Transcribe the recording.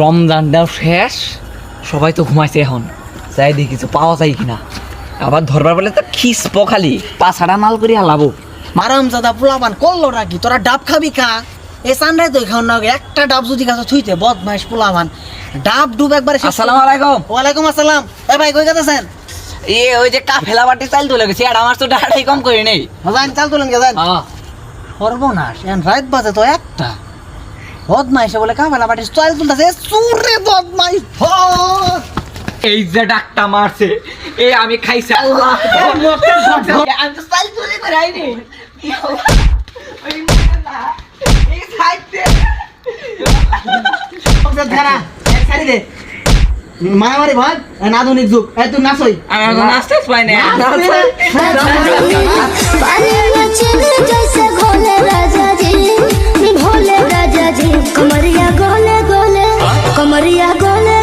রমজানটাও শেষ, সবাই তো ঘুমাইছে এখন, যাই দেখি কিছু পাওয়া যায় কিনা। আবার ধরবার বলে তো খিসপ খালি পাছাড়া মাল করি হালাবো। মারাম জাদা পোলাপান করলো নাকি, তোরা ডাব খাবি খা, এই সানরাই তো খাও না, একটা ডাব যদি কাছে ছুঁইতে বদমাইশ পোলাপান, ডাব ডুব একবারে শেষ। আসসালামু আলাইকুম। ওয়ালাইকুম আসসালাম। এ ভাই কই গেছেন? ওই যে কাফেলা বাটি চাল তুলে গেছে, আর আমার তো ডাটাই কম করে নেই। যান চাল তুলেন গেছেন। সর্বনাশ, এখন রাত বাজে তো একটা, বদমাইশে বলে কাফেলা বাটি চাল তুলতেছে, চুরে বদমাইশ। এই যে ডাকটা মারছে, আমি খাইছি আল্লাহ। আমি তো চাল চুরি করে আইনি। মারামারি ভাই, আধুনিক যুগ, তুই নাচই। আমি নাচতে পাই না। जैसे घोले राजा जी, भोले राजा जी, कमरिया गोले गोले, कमरिया गोले